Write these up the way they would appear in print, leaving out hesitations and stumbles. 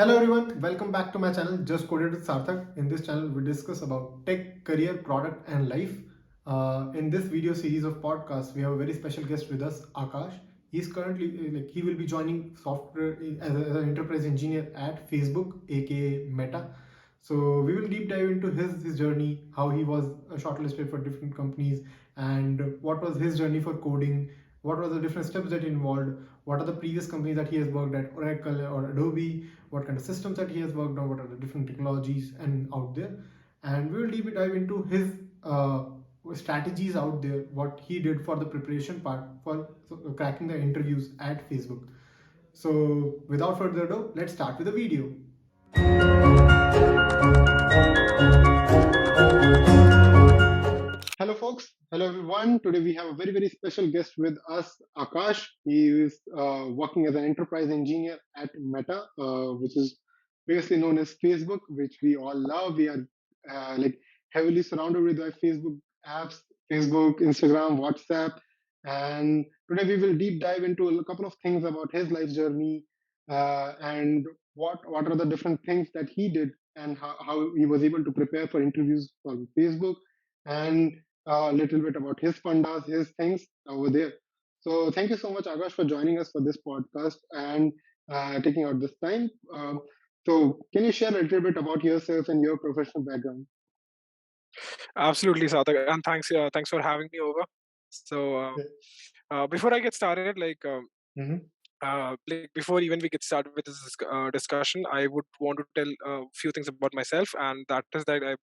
Hello everyone, welcome back to my channel Just Coded with Sarthak. In this channel, we discuss about tech, career, product, and life. In this video series of podcasts, we have a very special guest with us, Akash. He's currently he will be joining software as an enterprise engineer at Facebook, aka Meta. So we will deep dive into his journey, how he was shortlisted for different companies, and what was his journey for coding, what were the different steps that involved, what are the previous companies that he has worked at, Oracle or Adobe, what kind of systems that he has worked on, what are the different technologies and out there, and we will deep dive into his strategies out there, what he did for the preparation part for cracking the interviews at Facebook. So without further ado, let's start with the video. Hello, folks. Hello, everyone. Today we have a very, very special guest with us, Akash. He is working as an enterprise engineer at Meta, which is previously known as Facebook, which we all love. We are heavily surrounded with our Facebook apps, Facebook, Instagram, WhatsApp. And today we will deep dive into a couple of things about his life journey and what are the different things that he did and how he was able to prepare for interviews for Facebook, and a little bit about his fundas, his things over there. So thank you so much, Akash, for joining us for this podcast and taking out this time. So can you share a little bit about yourself and your professional background? Absolutely, Sarthak, and thanks for having me over. So, before I get started, Mm-hmm. before even we get started with this discussion, I would want to tell a few things about myself, and that is that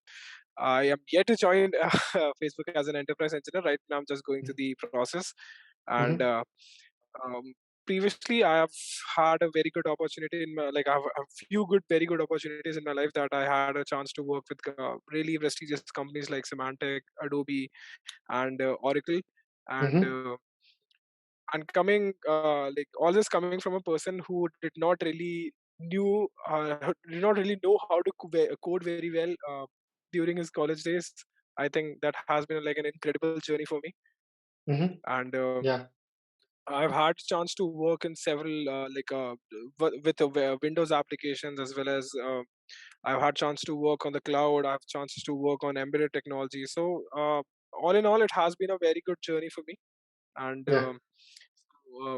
I am yet to join Facebook as an enterprise engineer. Right now, I'm just going through the process, and Mm-hmm. um, previously I have had a very good opportunity in my, like I have a few very good opportunities in my life that I had a chance to work with really prestigious companies like Symantec, Adobe, and Oracle, and Mm-hmm. uh, and coming like all this coming from a person who did not really know how to code very well during his college days. I think that has been like an incredible journey for me, Mm-hmm. and Yeah. I've had chance to work in several with Windows applications, as well as I've had chance to work on the cloud. I've chances to work on embedded technology. So all in all, it has been a very good journey for me. And Yeah. uh,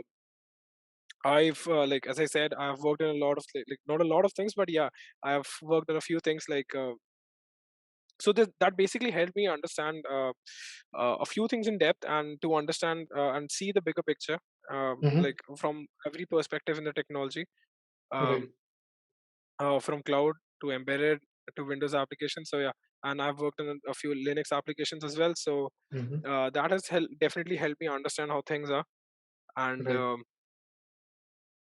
I've like as I said, I've worked in a lot of not a lot of things, but yeah, I've worked on a few things so that basically helped me understand a few things in depth and to understand and see the bigger picture, Mm-hmm. like from every perspective in the technology, Right. um, from cloud to embedded to Windows applications. So yeah, and I've worked on a few Linux applications as well. So Mm-hmm. that has definitely helped me understand how things are. And Right. um,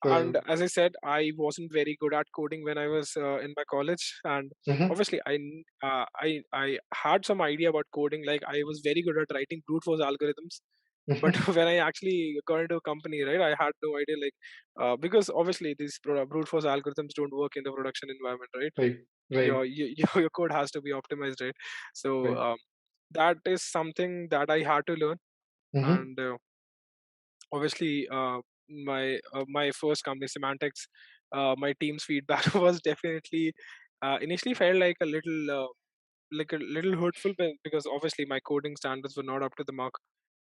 and So. as I said, I wasn't very good at coding when I was in my college, and Mm-hmm. obviously I had some idea about coding. Like I was very good at writing brute force algorithms, but Mm-hmm. when I actually got into a company, right, I had no idea, because obviously these brute force algorithms don't work in the production environment, right? Right. Right. Your code has to be optimized, right? So Right. that is something that I had to learn. Mm-hmm. And obviously my first company, Semantics, my team's feedback was definitely initially felt like a little hurtful, because obviously my coding standards were not up to the mark,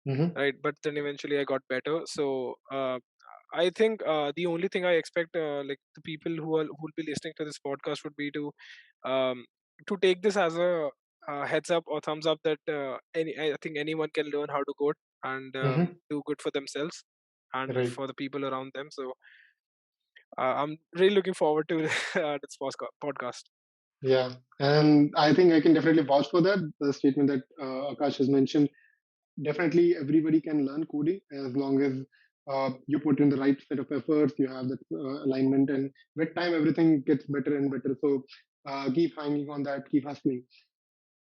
Mm-hmm. right? But then eventually I got better. So I think the only thing I expect, like the people who will be listening to this podcast, would be um, to take this as a heads up or thumbs up that I think anyone can learn how to code and Mm-hmm. do good for themselves and Right. for the people around them. So I'm really looking forward to this podcast. Yeah, and I think I can definitely vouch for that. The statement that Akash has mentioned. Definitely, everybody can learn coding as long as you put in the right set of efforts. You have that alignment, and with time, everything gets better and better. So keep hanging on that. Keep hustling.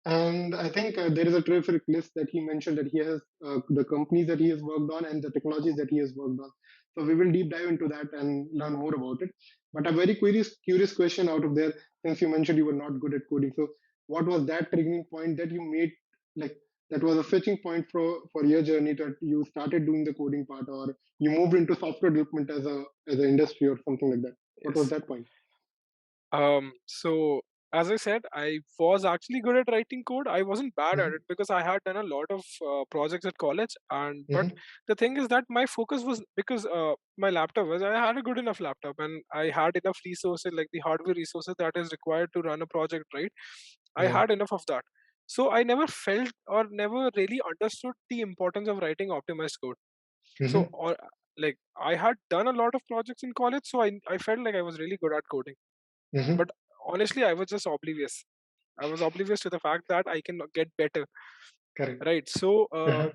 And I think there is a terrific list that he mentioned that he has the companies that he has worked on and the technologies that he has worked on. So we will deep dive into that and learn more about it. But a very curious question out of there, since you mentioned you were not good at coding. So what was that triggering point that you made, like that was a switching point for your journey that you started doing the coding part, or you moved into software development as an industry or something like that? What was Yes. that point? So as I said, I was actually good at writing code. I wasn't bad at Mm-hmm. it because I had done a lot of projects at college. And but Mm-hmm. the thing is that my focus was because my laptop was I had a good enough laptop and I had enough resources like the hardware resources that is required to run a project. Right, I Right. had enough of that. So I never felt or never really understood the importance of writing optimized code. So Mm-hmm. or like I had done a lot of projects in college, so I felt like I was really good at coding. Mm-hmm. But honestly, I was just oblivious. I was oblivious to the fact that I can get better, Correct. right? So Uh-huh.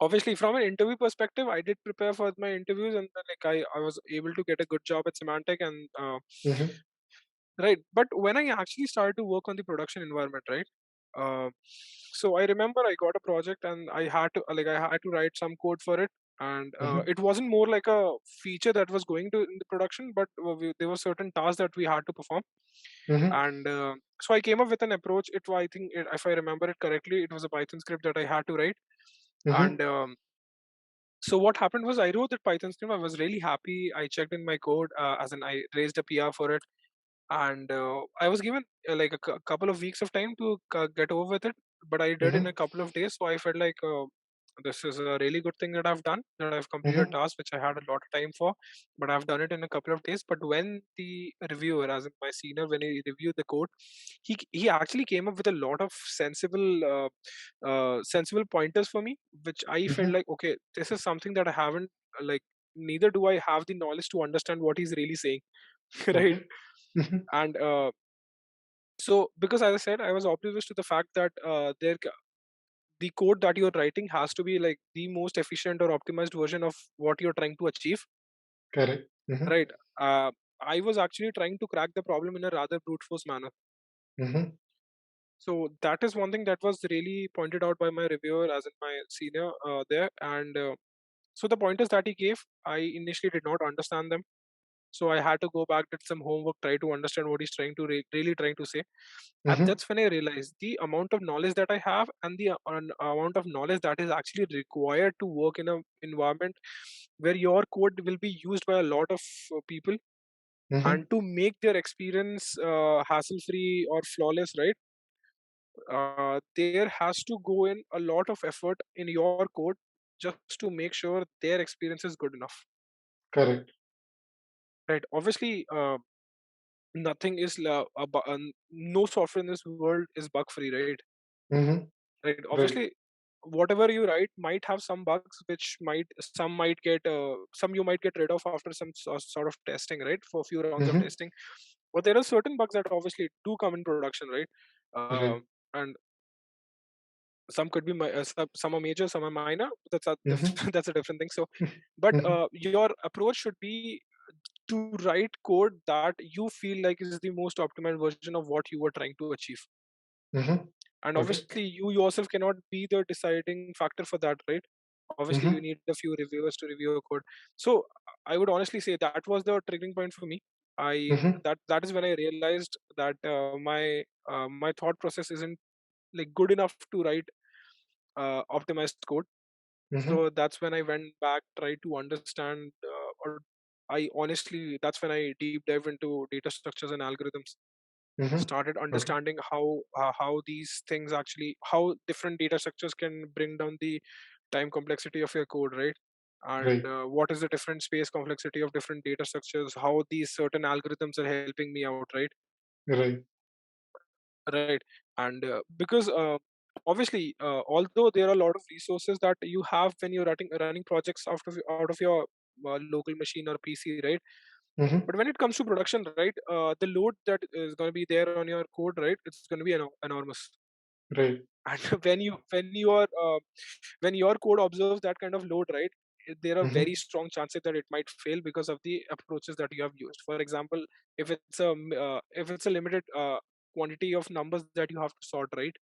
obviously, from an interview perspective, I did prepare for my interviews, and then, like I was able to get a good job at Semantic, and Mm-hmm. right. But when I actually started to work on the production environment, right? Uh, so I remember I got a project, and I had to write some code for it, and Mm-hmm. it wasn't more like a feature that was going to in the production, but there were certain tasks that we had to perform. Mm-hmm. And so I came up with an approach. I think if I remember it correctly, it was a Python script that I had to write. Mm-hmm. And so what happened was I wrote that Python script. I was really happy. I checked in my code, as in I raised a PR for it, and I was given like a couple of weeks of time to get over with it, but I did in a Mm-hmm. couple of days. So I felt like this is a really good thing that I've done, that I've completed Mm-hmm. tasks which I had a lot of time for, but I've done it in a couple of days. But when the reviewer, as in my senior, when he reviewed the code, he actually came up with a lot of sensible pointers for me, which I felt Mm-hmm. like, okay, this is something that I haven't like. Neither do I have the knowledge to understand what he's really saying, right? Okay. Mm-hmm. And so because as I said, I was oblivious to the fact that the code that you're writing has to be like the most efficient or optimized version of what you're trying to achieve, Correct. Mm-hmm. right? uh, I was actually trying to crack the problem in a rather brute force manner. Mm-hmm. So that is one thing that was really pointed out by my reviewer, as in my senior there. And so the pointers that he gave, I initially did not understand them. So I had to go back, did some homework, try to understand what he's trying to really trying to say. And Mm-hmm. that's when I realized the amount of knowledge that I have, and the amount of knowledge that is actually required to work in an environment where your code will be used by a lot of people, Mm-hmm. and to make their experience hassle free or flawless, right? There has to go in a lot of effort in your code just to make sure their experience is good enough, Correct. right? Obviously, nothing is no software in this world is bug free, right? Mm-hmm. Right, Right. obviously whatever you write might have some bugs, which might get some you might get rid of after some sort of testing, right, for a few rounds of Mm-hmm. testing. But there are certain bugs that obviously do come in production, right? Right. And some could be some are major, some are minor. Mm-hmm. That's a different thing. So but Mm-hmm. your approach should be to write code that you feel like is the most optimal version of what you were trying to achieve. Mm-hmm. And Okay. obviously you yourself cannot be the deciding factor for that, right? Obviously you Mm-hmm. need a few reviewers to review your code. So I would honestly say that was the triggering point for me. I Mm-hmm. that is when I realized that my thought process isn't like good enough to write optimized code. Mm-hmm. So that's when I went back, tried to understand, or I honestly, that's when I deep dive into data structures and algorithms, Mm-hmm. started Okay. understanding how these things actually, how different data structures can bring down the time complexity of your code, right? And Right. what is the different space complexity of different data structures, how these certain algorithms are helping me out, right? Right. Right. And because obviously, although there are a lot of resources that you have when you're running projects out of your local machine or PC, right? Mm-hmm. But when it comes to production, right, the load that is going to be there on your code, right, it's going to be enormous. Right. And when your code observes that kind of load, right, there are Mm-hmm. very strong chances that it might fail because of the approaches that you have used. For example, if it's a limited quantity of numbers that you have to sort, right,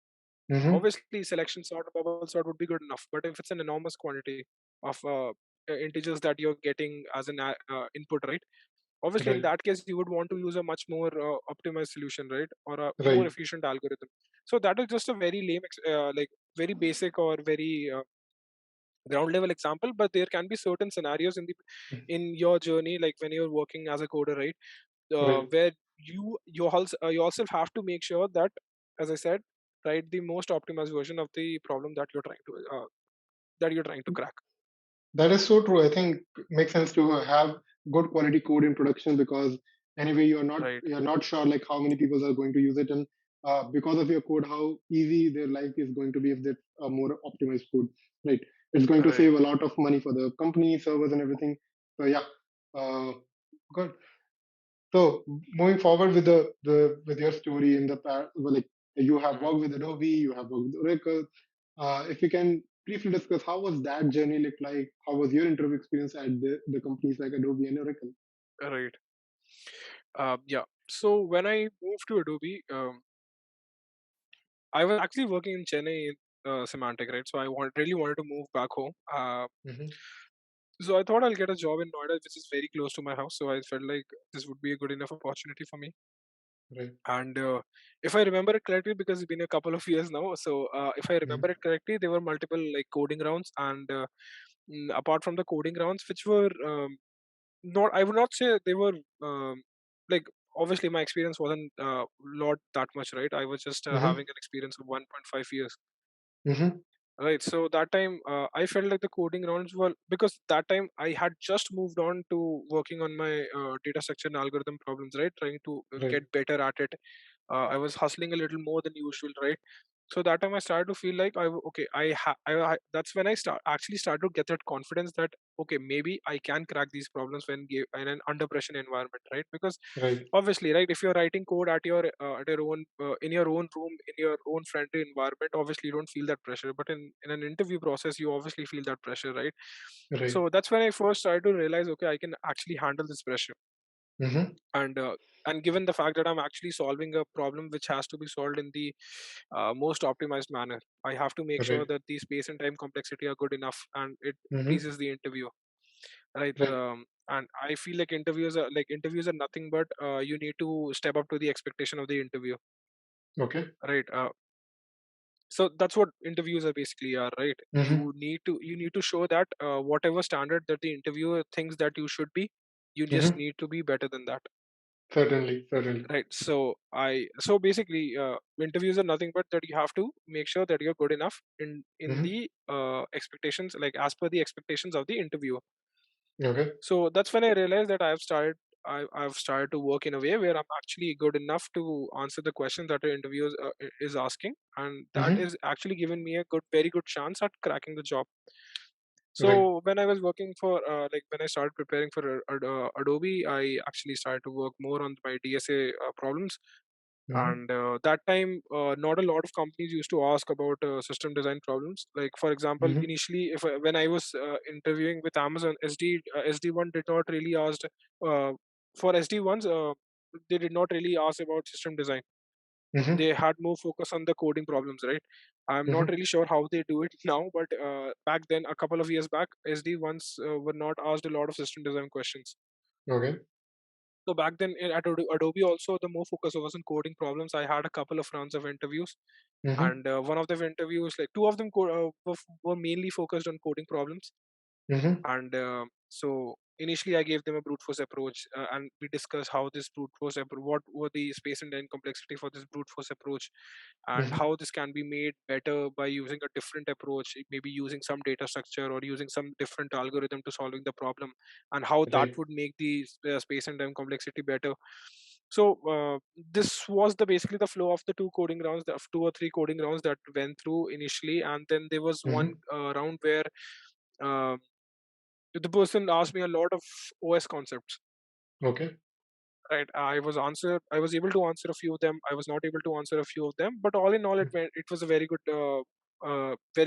Mm-hmm. obviously selection sort, bubble sort would be good enough. But if it's an enormous quantity of integers that you're getting as an input, right, obviously in Right. that case you would want to use a much more optimized solution, right, or a more Right. efficient algorithm. So that is just a very like very basic or very ground level example, but there can be certain scenarios in your journey, like when you're working as a coder, right? Right. where you also have to make sure that, as I said, write the most optimized version of the problem that you're trying to crack. That is so true. I think it makes sense to have good quality code in production, because anyway Right, you're not sure like how many people are going to use it, and because of your code, how easy their life is going to be if they more optimized code. Right. It's going to right, save a lot of money for the company servers and everything. So yeah, uh, good. So moving forward with with your story in the past, well, like you have mhm, worked with Adobe, you have worked with Oracle. If you can briefly discuss how was that journey look like? How was your interview experience at the companies like Adobe and Oracle? right. Yeah. So when I moved to Adobe, I was actually working in Chennai in Semantic, right? So really wanted to move back home. Hmm. So I thought I'll get a job in Noida, which is very close to my house. So I felt like this would be a good enough opportunity for me. Right. And if I remember it correctly, because it's been a couple of years now, so if I remember Hmm. it correctly, there were multiple like coding rounds, and apart from the coding rounds, which were not, I would not say they were like, obviously my experience wasn't lot that much, right? I was just Hmm. having an experience of 1.5 years. Hmm. Right. So that time, I felt like the coding rounds were, because that time I had just moved on to working on my data structure and algorithm problems, right? Trying to Right. get better at it. I was hustling a little more than usual, right? So that time I started to feel like okay, that's when I actually started to get that confidence that okay, maybe I can crack these problems in an under pressure environment, right? Because Right. obviously, right, if you're writing code at your own in your own room in your own friendly environment, obviously you don't feel that pressure, but in an interview process you obviously feel that pressure, right? Right. So that's when I first started to realize, okay, I can actually handle this pressure. Hmm. and uh, and given the fact that I'm actually solving a problem which has to be solved in the most optimized manner, I have to make sure Right. that the space and time complexity are good enough and it Hmm. pleases the interviewer, right? Right. And I feel like interviews are nothing but you need to step up to the expectation of the interview, Okay. right? So that's what interviews are basically are, right? Hmm. You need to show that whatever standard that the interviewer thinks that you should be, you just Hmm. need to be better than that, Certainly. Certainly. right? So basically, interviews are nothing but that you have to make sure that you're good enough in Hmm. the expectations, like as per the expectations of the interviewer. Okay. So that's when I realized that I've started to work in a way where I'm actually good enough to answer the questions that the interviewer is asking, and that Hmm. is actually given me a very good chance at cracking the job. Right. So when I was working for when I started preparing for Adobe, I actually started to work more on my DSA problems. Hmm. And that time, not a lot of companies used to ask about system design problems. Like for example, Hmm. initially, when I was interviewing with Amazon, SD1 did not really asked for SD1s. They did not really ask about system design. Hmm. They had more focus on the coding problems, right? I'm not Hmm. really sure how they do it now, but back then, a couple of years back, SD1s were not asked a lot of system design questions. Okay. So back then at Adobe also, the more focus was on coding problems. I had a couple of rounds of interviews, Hmm. and one of the interviews, like two of them, were mainly focused on coding problems. Hmm. And so initially, I gave them a brute force approach, and we discussed how this brute force what were the space and time complexity for this brute force approach, and Hmm. how this can be made better by using a different approach, maybe using some data structure or using some different algorithm to solving the problem, and how that Right. would make the space and time complexity better. So this was the basically the flow of the two coding rounds, the two or three coding rounds that went through initially, and then there was one Hmm. round where uh, the person asked me a lot of OS concepts. Okay. Right, I was able to answer a few of them. I was not able to answer a few of them, but all in all, it was a very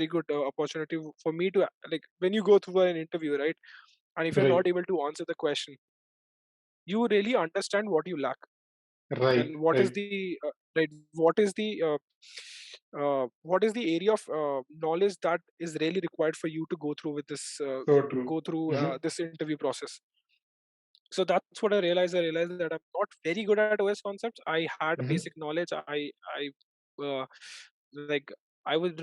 good opportunity for me to like when you go through an interview, right? And if you're Right. not able to answer the question, you really understand what you lack Right. and what is Right. the right what is the area of knowledge that is really required for you to go through with this So true. go through Hmm. this interview process. So that's what I realized. I realized that I'm not very good at OS concepts. I had Hmm. basic knowledge. Uh, like I would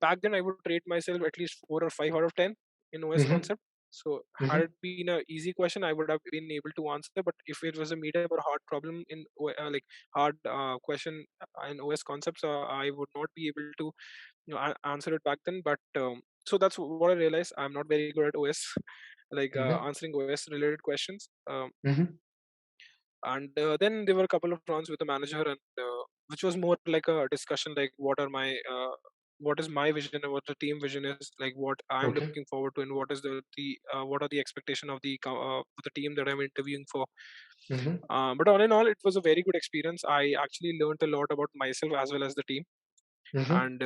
back then I would rate myself at least 4 or 5 out of 10 in OS Hmm. concept. So had Mm-hmm. it been a easy question, I would have been able to answer. But if it was a medium or hard problem in like hard question in OS concepts, I would not be able to answer it back then. But so that's what I realized. I'm not very good at OS, like Mm-hmm. answering OS related questions. Mm-hmm. And then there were a couple of rounds with the manager, and which was more like a discussion, like what is my vision and what the team vision is, like what I'm Okay. looking forward to, and what is the what are the expectation of the team that I'm interviewing for. Mm-hmm. But all in all, it was a very good experience. I actually learned a lot about myself as well as the team. Mm-hmm. And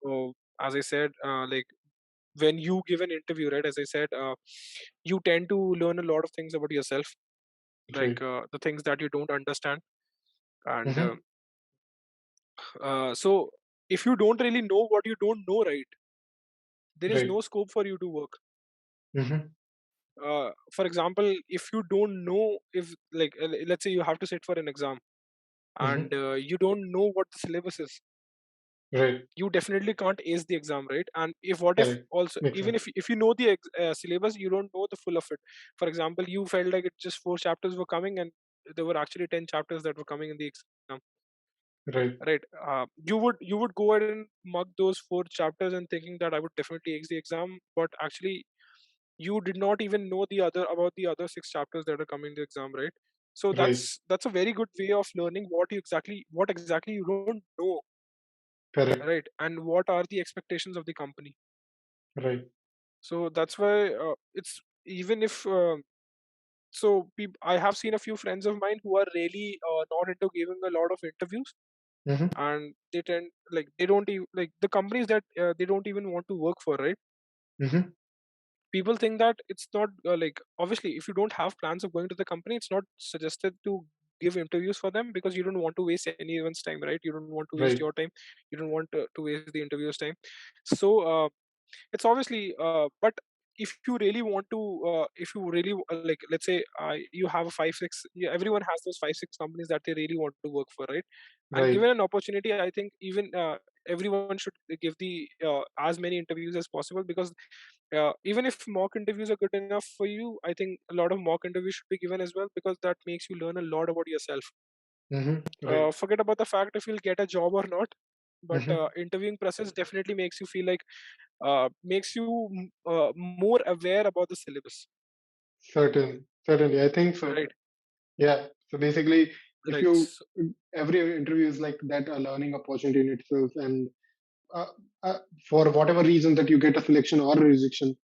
oh, as I said, like when you give an interview, right, as I said, you tend to learn a lot of things about yourself, like Right. the things that you don't understand. And Mm-hmm. so if you don't really know what you don't know, right, there is Right. no scope for you to work. Mm-hmm. For example, if you don't know, if like let's say you have to sit for an exam, Mm-hmm. and you don't know what the syllabus is, Right. you definitely can't ace the exam, right? And if what if Correct. also, Makes even sense. if you know the syllabus, you don't know the full of it. For example, you felt like it just 4 chapters were coming, and there were actually 10 chapters that were coming in the exam, Right. right? You would go ahead and mug those 4 chapters and thinking that I would definitely ace the exam, but actually you did not even know the other 6 chapters that are coming in the exam, right? So Right. that's a very good way of learning what exactly you don't know, Correct. right? And what are the expectations of the company. Right. So that's why it's even if I have seen a few friends of mine who are really not into giving a lot of interviews, Mm-hmm. and they tend, like, they don't even, like, the companies that they don't even want to work for, right? Mm-hmm. People think that it's not like, obviously if you don't have plans of going to the company, it's not suggested to give interviews for them, because you don't want to waste anyone's time, right? You don't want to waste Right. your time, you don't want to waste the interviewer's time. So it's obviously but if you really want to if you really like, let's say you have a 5 6, yeah, everyone has those 5 6 companies that they really want to work for, right? And Right. given an opportunity, I think even everyone should give the as many interviews as possible, because even if mock interviews are good enough for you, I think a lot of mock interviews should be given as well, because that makes you learn a lot about yourself. Mm-hmm. Right. Forget about the fact if you'll get a job or not, but Mm-hmm. interviewing process definitely makes you feel like makes you more aware about the syllabus, Certainly. Certainly. I think so. right? Yeah. So basically, if Right. you every interview is like that a learning opportunity in itself, and uh, uh, for whatever reason that you get a selection or a rejection,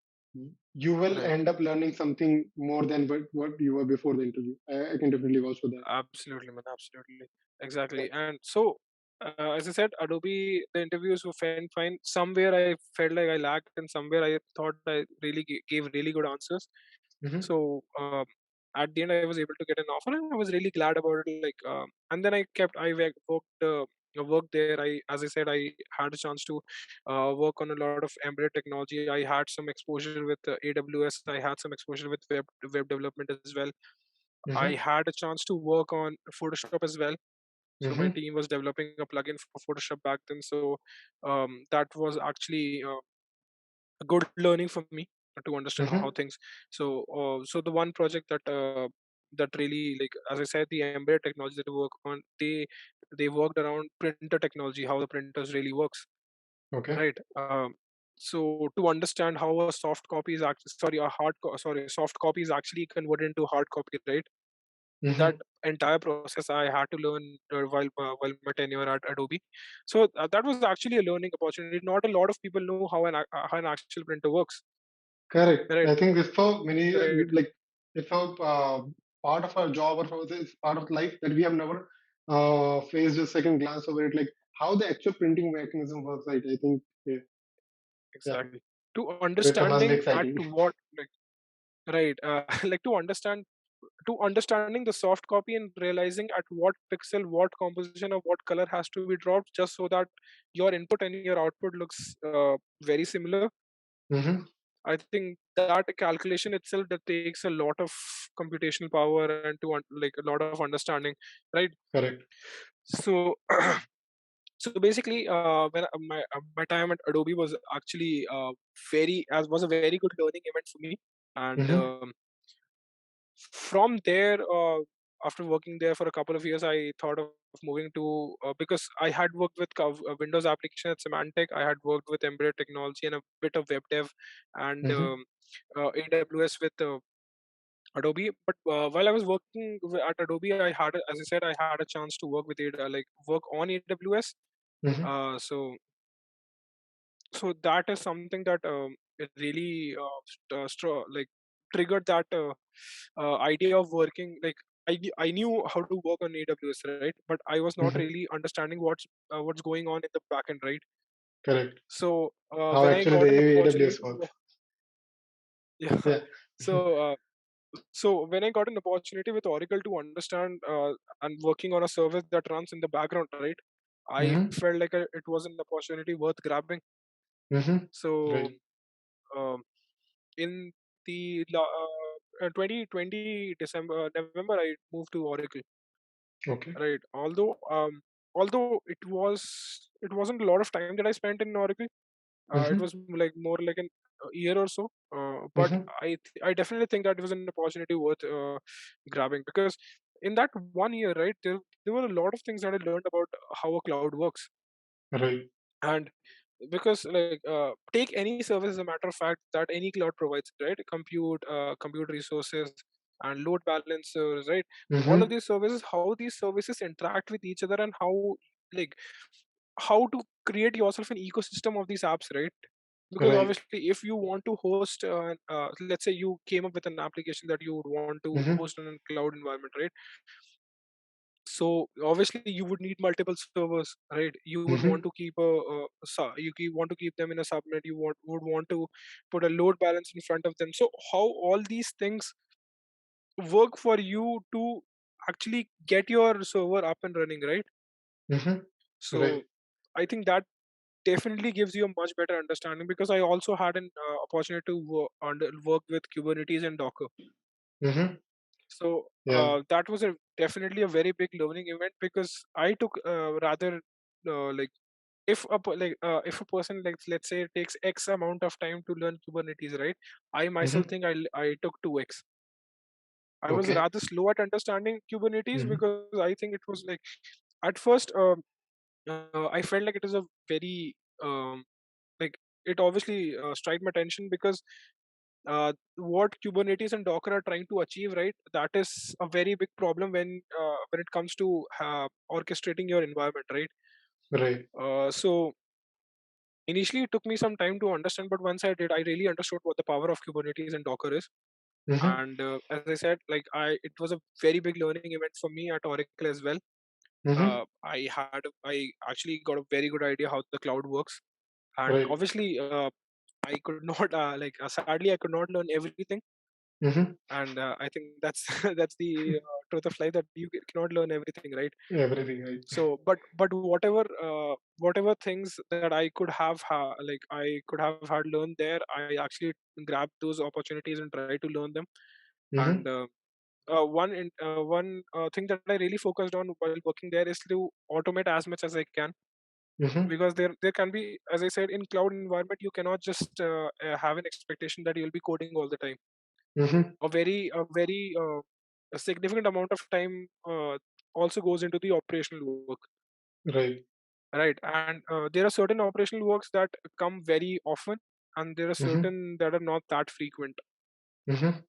you will Right. end up learning something more than what you were before the interview. I can definitely vouch for that. Absolutely, man. Absolutely. Yeah. Exactly. And so, as I said, Adobe, the interviews were fine. Somewhere I felt like I lagged, and somewhere I thought I really gave really good answers. Mm-hmm. So, at the end, I was able to get an offer, and I was really glad about it. Like, and then worked there. As I said, I had a chance to work on a lot of embedded technology. I had some exposure with AWS. I had some exposure with web development as well. I Mm-hmm. had a chance to work on Photoshop as well. So my Mm-hmm. team was developing a plugin for Photoshop back then. So that was actually a good learning for me to understand how Mm-hmm. things. So the one project that really, like, as I said, the embedded technology that we work on, they worked around printer technology, how the printers really works, Okay. right? So to understand how a soft copy is actually, sorry, soft copy is actually converted into hard copy, right? That Mm-hmm. entire process I had to learn while my tenure at Adobe. So that was actually a learning opportunity. Not a lot of people know how an actual printer works, Correct. right? I think this so many Right, like it's so part of our job or it's part of life that we have never faced a second glance over it. Like how the actual printing mechanism works. Right. I think yeah. exactly. To So it's a must be understanding at exciting. what, like, right, like, to understanding the soft copy and realizing at what pixel, what composition of what color has to be dropped, just so that your input and your output looks very similar. Mm-hmm. I think that calculation itself, that takes a lot of computational power, and like a lot of understanding, right? Correct. So, so basically, when my time at Adobe was actually very, as was a very good learning event for me. And Mm-hmm. from there, after working there for a couple of years, I thought of moving to because I had worked with Windows application at Symantec. I had worked with embedded technology and a bit of web dev and Mm-hmm. AWS with Adobe. But while I was working at Adobe, as I said, I had a chance to work with work on AWS. Mm-hmm. So that is something that it really triggered that idea of working. Like I knew how to work on AWS, right? But I was not Mm-hmm. really understanding what's going on in the backend, right? Correct. So How when I actually the got an opportunity AWS to works. yeah, Yeah. so when I got an opportunity with Oracle to understand and working on a service that runs in the background, right? I Mm-hmm. felt like it was an opportunity worth grabbing. Mm-hmm. So Right. um, in the 2020 November, I moved to Oracle, Okay. right? Although it wasn't a lot of time that I spent in Oracle. It Mm-hmm. was like more like a year or so. But Mm-hmm. I definitely think that it was an opportunity worth grabbing, because in that 1 year, right, there were a lot of things that I learned about how a cloud works. Right. And because take any service, as a matter of fact, that any cloud provides, right? Compute resources and load balancers, right? All of Mm-hmm. these services, how these services interact with each other, and like how to create yourself an ecosystem of these apps, right? Because Right. obviously if you want to host let's say you came up with an application that you would want to Mm-hmm. host in a cloud environment, right? So obviously you would need multiple servers, right? You would want Mm-hmm. to keep want to keep them in a subnet. You would want to put a load balance in front of them. So how all these things work for you to actually get your server up and running, right? Mm-hmm. So Right. I think that definitely gives you a much better understanding, because I also had an opportunity to work with Kubernetes and Docker. Mm-hmm. So Yeah. that was definitely a very big learning event, because I took rather like if a person, like, let's say, takes X amount of time to learn Kubernetes, right? I myself Mm-hmm. think I took 2x. I was Okay. rather slow at understanding Kubernetes, Mm-hmm. because I think it was like, at first, I felt like it is a very like it obviously struck my attention, because what Kubernetes and Docker are trying to achieve, right? That is a very big problem when it comes to orchestrating your environment, right? Right. So initially, it took me some time to understand, but once I did, I really understood what the power of Kubernetes and Docker is. Mm-hmm. And as I said, it was a very big learning event for me at Oracle as well. Mm-hmm. I actually got a very good idea how the cloud works, and Right. obviously, I could not sadly I could not learn everything. Mm-hmm. And I think that's that's the truth of life, that you cannot learn everything, right? Everything right. So but whatever things that I could I could have had learned there, I actually grabbed those opportunities and tried to learn them. And Mm-hmm. one thing that I really focused on while working there is to automate as much as I can, Mm-hmm. because there can be, as I said, in cloud environment you cannot just have an expectation that you'll be coding all the time. Mm-hmm. A a significant amount of time also goes into the operational work, Right. right? And there are certain operational works that come very often, and there are Mm-hmm. certain that are not that frequent. Mm-hmm.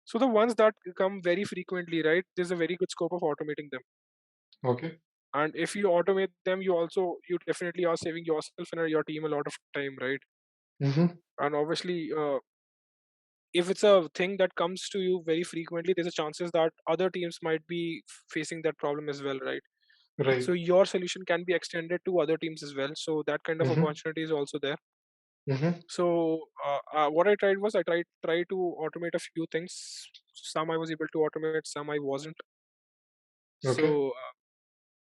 So the ones that come very frequently, right, there's a very good scope of automating them. Okay. And if you automate them, you definitely are saving yourself and your team a lot of time, right? Mm-hmm. And obviously, if it's a thing that comes to you very frequently, there's a chances that other teams might be facing that problem as well, right? So Right. your solution can be extended to other teams as well. So that kind of Mm-hmm. opportunity is also there. Mm-hmm. So what I tried was, I tried to automate a few things. Some I was able to automate, some I wasn't. Okay. So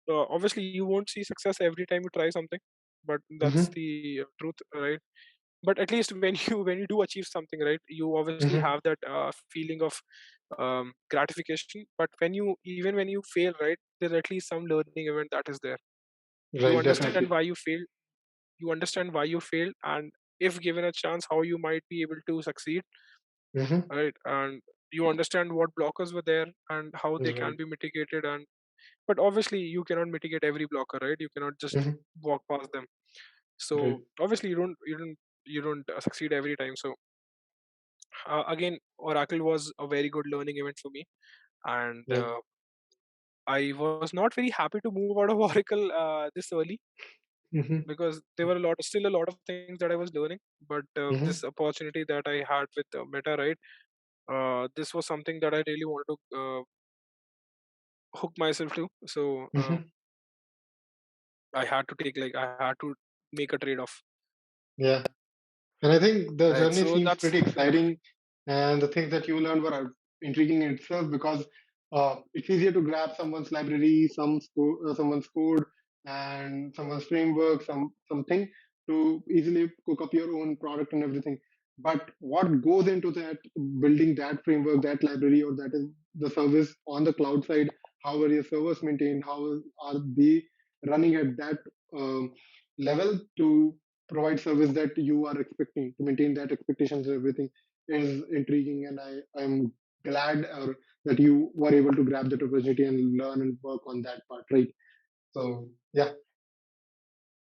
obviously you won't see success every time you try something, but that's Mm-hmm. the truth, right? But at least when you when you do achieve something, right, you obviously Mm-hmm. have that feeling of gratification. But even when you fail, right, there's at least some learning event that is there. You Right. understand Definitely. why you failed. You understand why you failed, and if given a chance, how you might be able to succeed. right? And you understand what blockers were there and how they can Right. be mitigated. And but obviously you cannot mitigate every blocker, right? You cannot just walk past them. Right. So obviously you don't succeed every time. So again, Oracle was a very good learning event for me. And Yeah. I was not very happy to move out of Oracle this early, because there were still a lot of things that I was learning. But this opportunity that I had with Meta, right? This was something that I really wanted to hook myself to. So I had to I had to make a trade off, Yeah. And I think the right? journey So seems that's pretty exciting, and the things that you learned were intriguing in itself because it's easier to grab someone's library, someone's code, and someone's framework, something to easily cook up your own product and everything. But what goes into that, building that framework, that library, or that is the service on the cloud side? How are your servers maintained? Are they running at that level to provide service that you are expecting, to maintain that expectations and everything is intriguing, and I'm glad that you were able to grab that opportunity and learn and work on that part, right? So yeah.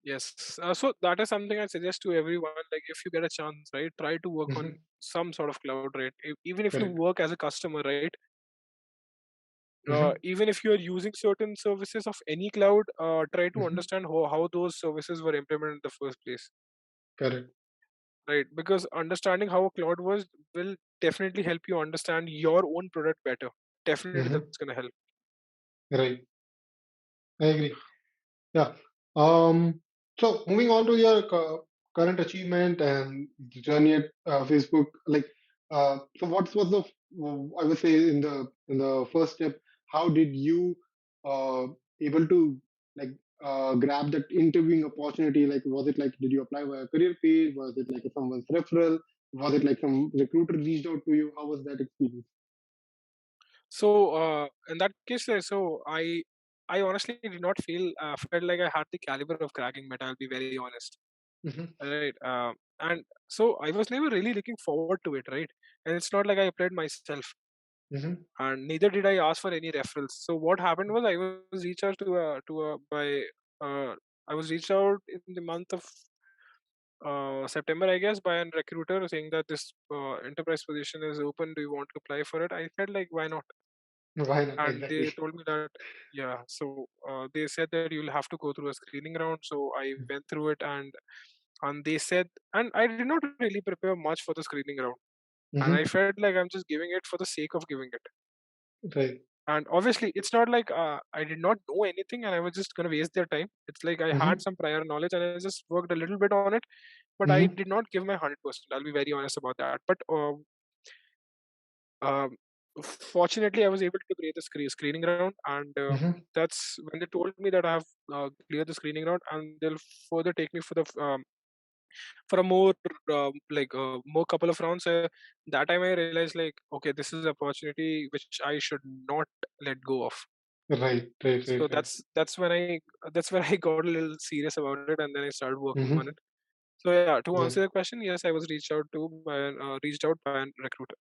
yes. So that is something I suggest to everyone. Like if you get a chance, right, try to work on Hmm. some sort of cloud, right? Even if you Correct. work as a customer, right? Hmm. Even if you are using certain services of any cloud, try to Hmm. understand how those services were implemented in the first place, Correct. right? Because understanding how a cloud was will definitely help you understand your own product better. Definitely, Hmm. that's gonna help. Right. I agree. Yeah. Um, so moving on to your current achievement and the journey at Facebook, like, so what was the, I would say in the first step, how did you uh, able to like grab that interviewing opportunity? Like, was it like, did you apply via career page? Was it like someone's referral? Was it like some recruiter reached out to you? How was that experience? So in that case, I honestly did not felt like I had the caliber of cracking Meta. I'll be very honest, Hmm. right? And so I was never really looking forward to it, right? And it's not like I applied myself, Hmm. and neither did I ask for any referrals. So what happened was I was reached out to by uh, I was reached out in the month of September, I guess, by a recruiter saying that this enterprise position is open. Do you want to apply for it? I felt like, why not? Why not And they exactly? told me that, yeah. So they said that you'll have to go through a screening round. So I went through it, and they said, and I did not really prepare much for the screening round, and I Hmm. felt like I'm just giving it for the sake of giving it. Right. And obviously, it's not like I did not know anything and I was just gonna waste their time. It's like I had Hmm. some prior knowledge and I just worked a little bit on it, but I Hmm. did not give my 100%. I'll be very honest about that. But um, fortunately, I was able to clear the screening round, and Hmm. that's when they told me that I have cleared the screening round, and they'll further take me for a more more couple of rounds. That time I realized, like, okay, this is an opportunity which I should not let go of. Right. Right. So Right. Right. that's when I got a little serious about it, and then I started working on Hmm. it. So yeah, to Yeah. answer your question, yes, I was reached out by a recruiter.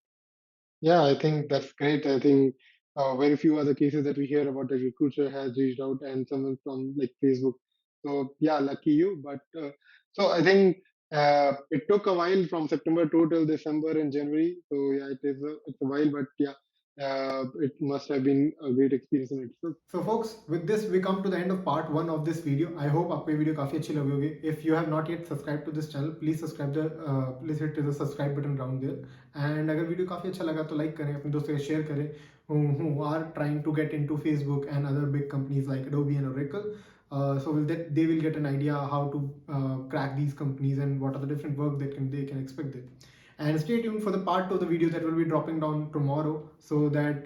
Yeah, I think that's great. I think very few other cases that we hear about the recruiter has reached out and someone from like Facebook. So yeah, lucky you. But so I think it took a while from September to till December and January. So yeah, it's a while, but yeah, it must have been a great experience in itself. So folks, with this we come to the end of part 1 of this video. I hope आपको ये video काफी अच्छी लगी होगी. If you have not yet subscribed to this channel, please hit the subscribe button down there. And अगर video काफ़ी अच्छा लगा तो लाइक करें, अपने दोस्तों के शेयर करें who are trying to get into Facebook and other big companies like Adobe and Oracle. They will get an idea how to crack these companies and what are the different work that they can expect there. And stay tuned for the part 2 of the video that will be dropping down tomorrow, so that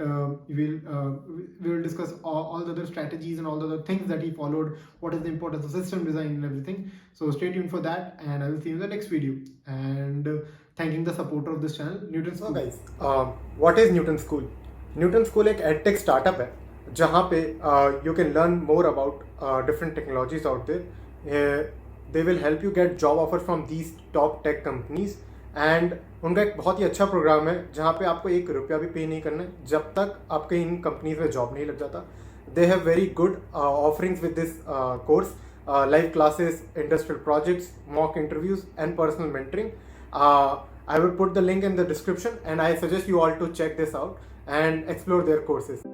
we will discuss all the other strategies and all the other things that he followed, what is the importance of system design and everything. So stay tuned for that, and I will see you in the next video. And thanking the supporter of this channel, Newton School. So guys, what is Newton School? Newton School एक edtech startup है जहाँ पे you can learn more about different technologies out there. They will help you get job offers from these top tech companies, and उनका एक बहुत ही अच्छा programme है जहाँ पे आपको ₹1 भी पे नहीं करना है जब तक आपके इन कंपनीज में जॉब नहीं लग जाता. They have very good offerings with this course, live classes, industrial projects, mock interviews, and personal mentoring. I will put the link in the description, and I suggest you all to check this out and explore their courses.